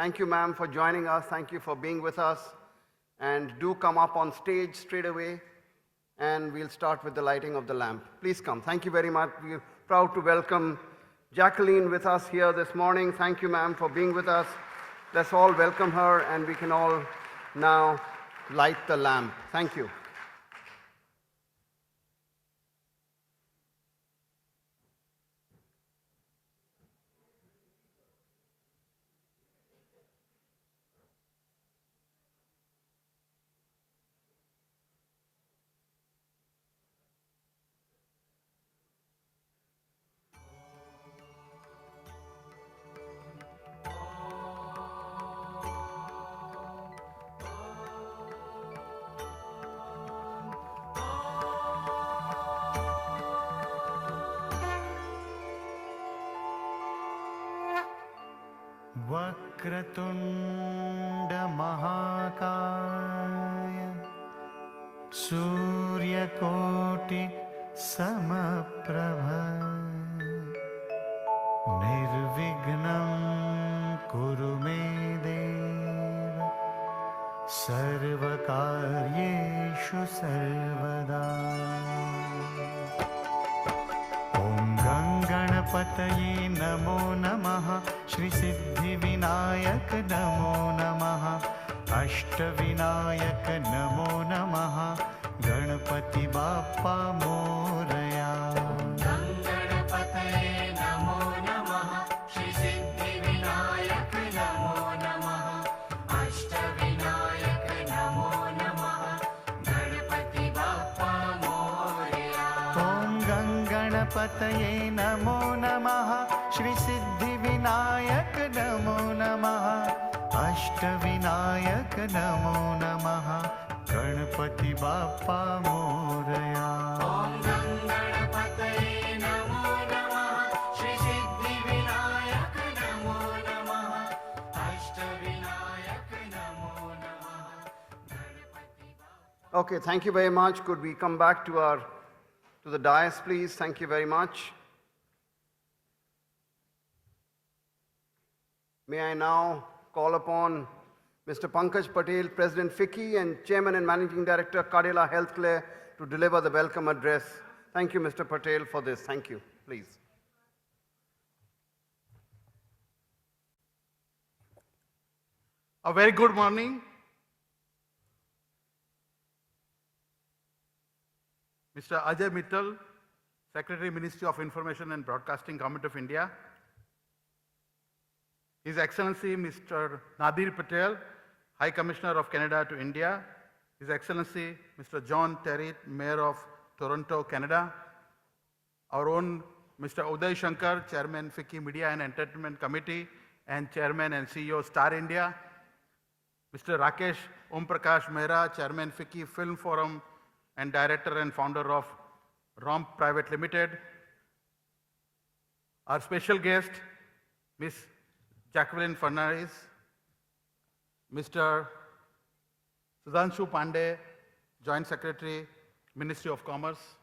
Thank you, ma'am, for joining us. Thank you for being with us. And do come up on stage straight away, and we'll start with the lighting of the lamp. Please come. Thank you very much. We're proud to welcome Jacqueline with us here this morning. Thank you, ma'am, for being with us. Let's all welcome her, and we can all now light the lamp. Thank you. वक्रतुण्ड महाकाय सूर्यकोटि समप्रभ निर्विघ्नं कुरु मे देव सर्वकार्येषु सर्वदा। गणपतये नमो नमः, श्रीसिद्धिविनायक नमो नमः, अष्टविनायक नमो नमः, गणपति बाप्पा मोरया। गणपतये नमो नमः, श्रीसिद्धिविनायक नमो नमः, अष्टविनायक नमो नमः, गणपति बाप्पा मोरया। ॐ गणपतये नमो नमः, श्रीसिद्धिविनायक नमो नमः, अष्टविनायक नमो नमः, गणपति बाप्पा मोरया। ॐ गणपतये नमो नमः, श्रीसिद्धिविनायक नमो नमः, अष्टविनायक नमो नमः, Ganpati Bappa. Okay, thank you very much. Could we come back to the dais, please? Thank you very much. May I now call upon Mr. Pankaj Patel, President FICCI and Chairman and Managing Director, Cadila Healthcare, to deliver the welcome address. Thank you, Mr. Patel, for this. Thank you. Please. A very good morning. Mr. Ajay Mittal, Secretary, Ministry of Information and Broadcasting, Government of India. His Excellency Mr. Nadir Patel, High Commissioner of Canada to India. His Excellency Mr. John Terry, Mayor of Toronto, Canada. Our own Mr. Uday Shankar, Chairman FICCI Media and Entertainment Committee and Chairman and CEO Star India. Mr. Rakesh Om Prakash Mehra, Chairman FICCI Film Forum and Director and Founder of ROMP Private Limited. Our special guest, Ms. Jacqueline Fernandez, Mr. Sudhanshu Pandey, Joint Secretary, Ministry of Commerce,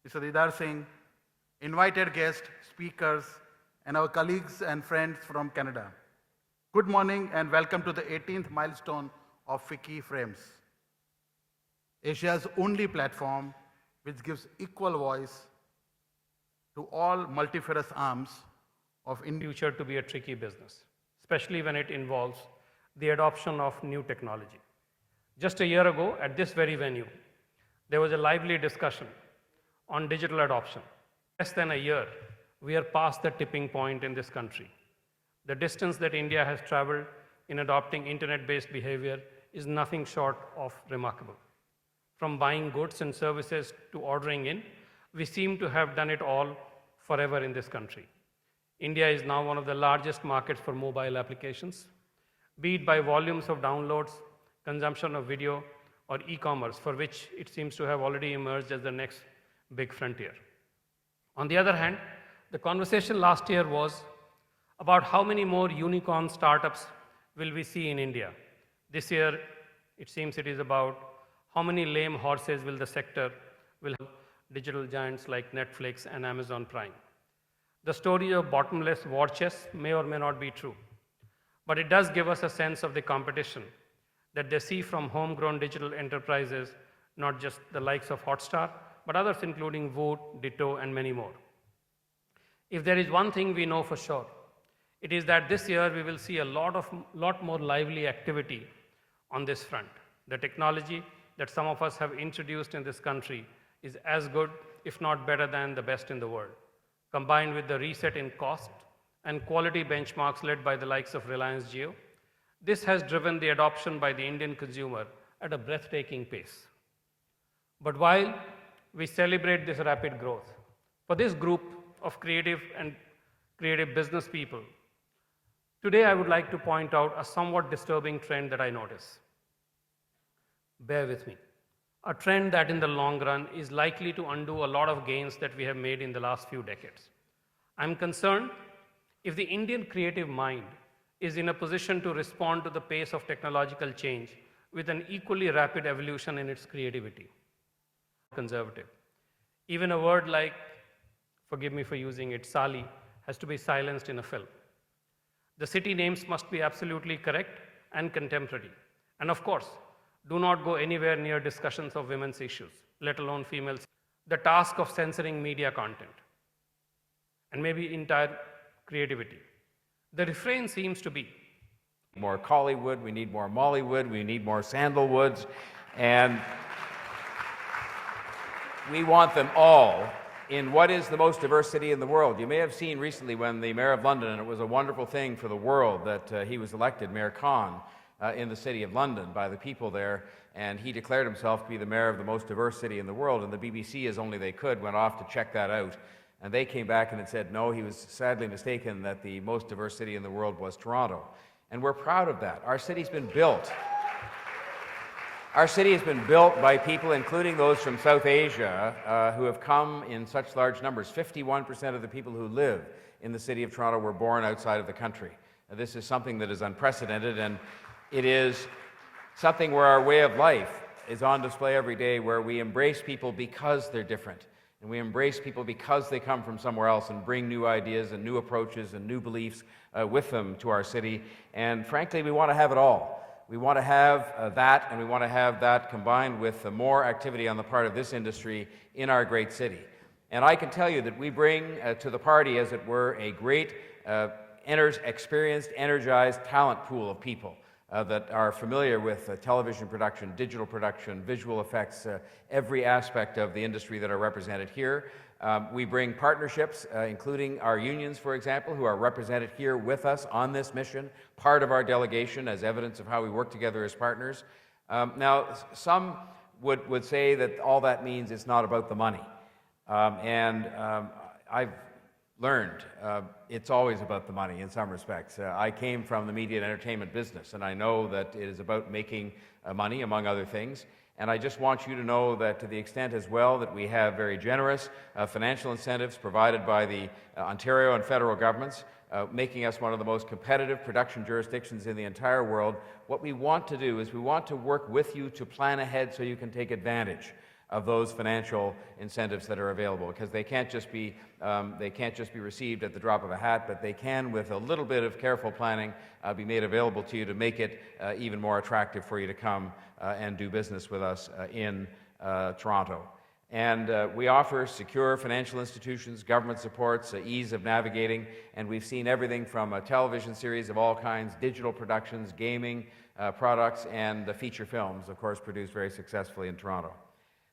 Mr. Didar Singh, invited guests, speakers, and our colleagues and friends from Canada. Good morning and welcome to the 18th milestone of FICCI Frames, Asia's only platform which gives equal voice to all multifarious arms of India. Future to be a tricky business, especially when it involves the adoption of new technology. Just a year ago, at this very venue, there was a lively discussion on digital adoption. Less than a year, we are past the tipping point in this country. The distance that India has traveled in adopting internet-based behavior is nothing short of remarkable. From buying goods and services to ordering in, we seem to have done it all forever in this country. India is now one of the largest markets for mobile applications, be it by volumes of downloads, consumption of video, or e-commerce, for which it seems to have already emerged as the next big frontier. On the other hand, the conversation last year was about how many more unicorn startups will we see in India. This year, it seems it is about how many lame horses will the sector will have digital giants like Netflix and Amazon Prime. The story of bottomless war chests may or may not be true. but it does give us a sense of the competition that they see from homegrown digital enterprises, not just the likes of Hotstar, but others including Voot, Ditto, and many more. If there is one thing we know for sure, it is that this year we will see a lot more lively activity on this front. The technology that some of us have introduced in this country is as good, if not better than the best in the world. Combined with the reset in cost and quality benchmarks led by the likes of Reliance Jio, this has driven the adoption by the Indian consumer at a breathtaking pace. But while we celebrate this rapid growth, for this group of creative business people, today I would like to point out a somewhat disturbing trend that I notice. Bear with me. A trend that in the long run is likely to undo a lot of gains that we have made in the last few decades. I'm concerned if the Indian creative mind is in a position to respond to the pace of technological change with an equally rapid evolution in its creativity. Conservative. Even a word like, forgive me for using it, Sali, has to be silenced in a film. The city names must be absolutely correct and contemporary. And of course, do not go anywhere near discussions of women's issues, let alone females. The task of censoring media content, and maybe entire creativity. The refrain seems to be, more Collywood, we need more Mollywood, we need more Sandalwoods, and we want them all in what is the most diverse city in the world. You may have seen recently when the Mayor of London, and it was a wonderful thing for the world that he was elected, Mayor Khan, in the City of London by the people there, and he declared himself to be the mayor of the most diverse city in the world, and the BBC, as only they could, went off to check that out, and they came back and had said, no, he was sadly mistaken, that the most diverse city in the world was Toronto. And we're proud of that. Our city's been built. Our city has been built by people, including those from South Asia, who have come in such large numbers. 51% of the people who live in the city of Toronto were born outside of the country. This is something that is unprecedented, and it is something where our way of life is on display every day, where we embrace people because they're different. And we embrace people because they come from somewhere else and bring new ideas and new approaches and new beliefs with them to our city. And frankly, we want to have it all. We want to have that, and we want to have that combined with more activity on the part of this industry in our great city. And I can tell you that we bring to the party, as it were, a great, experienced, energized talent pool of people that are familiar with television production, digital production, visual effects, every aspect of the industry that are represented here. We bring partnerships, including our unions, for example, who are represented here with us on this mission, part of our delegation as evidence of how we work together as partners. Now, some would say that all that means it's not about the money. I've learned it's always about the money in some respects. I came from the media and entertainment business, and I know that it is about making money, among other things. And I just want you to know that to the extent as well that we have very generous financial incentives provided by the Ontario and federal governments, making us one of the most competitive production jurisdictions in the entire world, what we want to do is we want to work with you to plan ahead so you can take advantage of those financial incentives that are available, because they can't just be received at the drop of a hat, but they can, with a little bit of careful planning, be made available to you to make it even more attractive for you to come and do business with us in Toronto. And we offer secure financial institutions, government supports, ease of navigating, and we've seen everything from a television series of all kinds, digital productions, gaming products, and feature films, of course, produced very successfully in Toronto.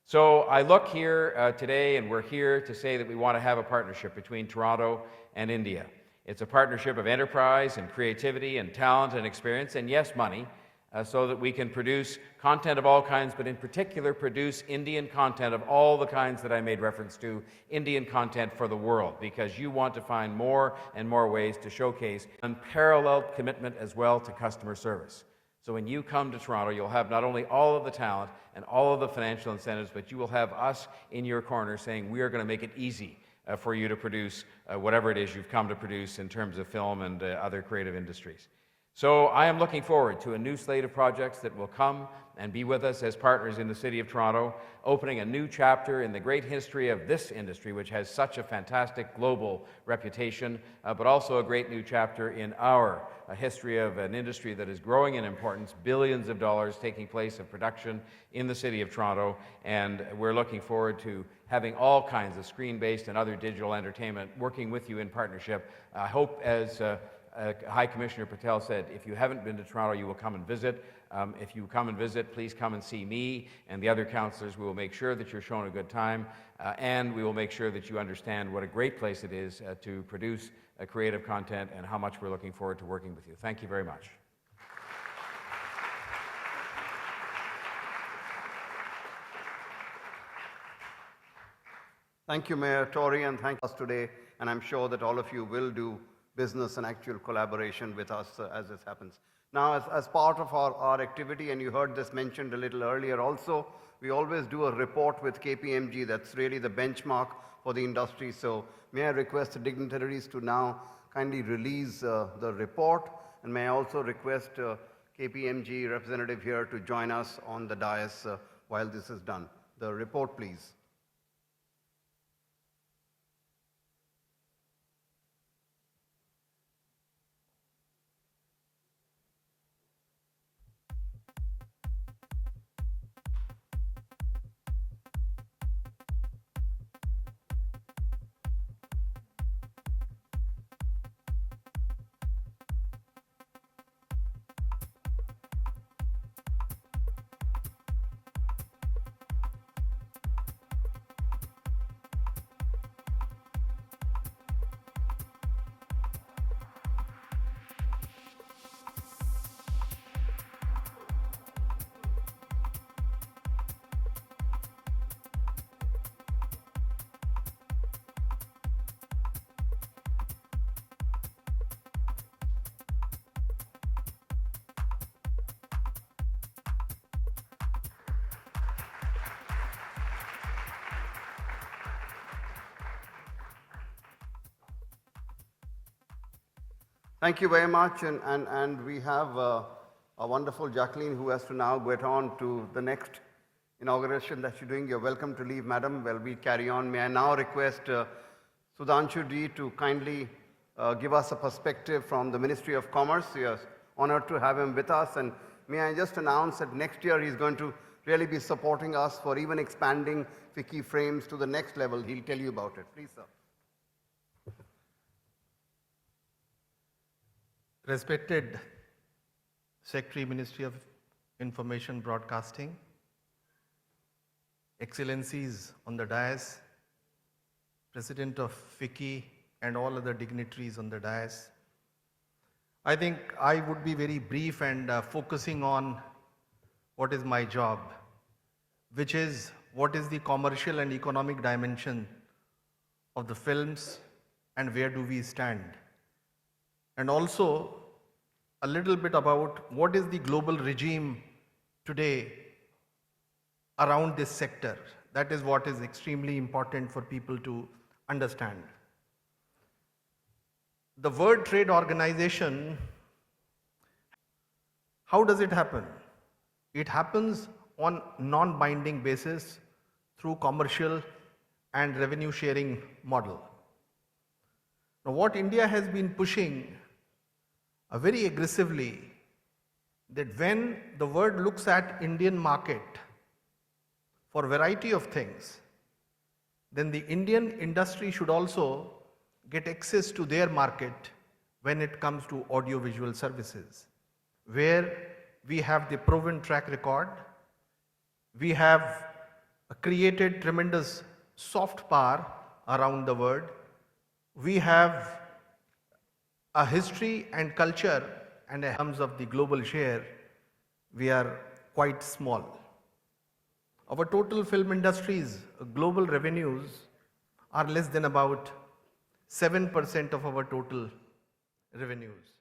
So I look here today, and we're here to say that we want to have a partnership between Toronto and India. It's a partnership of enterprise and creativity and talent and experience, and yes, money, so that we can produce content of all kinds, but in particular produce Indian content of all the kinds that I made reference to, Indian content for the world, because you want to find more and more ways to showcase unparalleled commitment as well to customer service. So when you come to Toronto, you'll have not only all of the talent and all of the financial incentives, but you will have us in your corner saying we are going to make it easy for you to produce whatever it is you've come to produce in terms of film and other creative industries. So I am looking forward to a new slate of projects that will come and be with us as partners in the City of Toronto, opening a new chapter in the great history of this industry, which has such a fantastic global reputation, but also a great new chapter in our history of an industry that is growing in importance, billions of dollars taking place of production in the City of Toronto, and we're looking forward to having all kinds of screen-based and other digital entertainment working with you in partnership. I hope, as High Commissioner Patel said, if you haven't been to Toronto, you will come and visit. If you come and visit, please come and see me and the other councillors. We will make sure that you're shown a good time, and we will make sure that you understand what a great place it is to produce creative content and how much we're looking forward to working with you. Thank you very much. Thank you, Mayor Tory, and thank us today. And I'm sure that all of you will do business and actual collaboration with us as this happens. Now, as part of our activity, and you heard this mentioned a little earlier also, we always do a report with KPMG that's really the benchmark for the industry. So may I request the dignitaries to now kindly release the report, and may I also request KPMG representative here to join us on the dais while this is done. The report, please. Thank you very much, and we have a wonderful Jacqueline who has to now get on to the next inauguration that you're doing. You're welcome to leave, madam. Well, we carry on. May I now request Sudhanshu Ji to kindly give us a perspective from the Ministry of Commerce. We are honored to have him with us, and may I just announce that next year he's going to really be supporting us for even expanding FICCI frames to the next level. He'll tell you about it. Please, sir. Respected Secretary, Ministry of Information Broadcasting, Excellencies on the dais, President of FICCI, and all other dignitaries on the dais. I think I would be very brief and focusing on what is my job, which is what is the commercial and economic dimension of the films and where do we stand. And also a little bit about what is the global regime today around this sector. That is what is extremely important for people to understand. The World Trade Organization, how does it happen? It happens on non-binding basis through commercial and revenue sharing model. Now, what India has been pushing very aggressively, that when the world looks at Indian market for a variety of things, then the Indian industry should also get access to their market when it comes to audiovisual services, where we have the proven track record, we have created tremendous soft power around the world, we have a history and culture, and in terms of the global share, we are quite small. Our total film industry's global revenues are less than about 7% of our total revenues.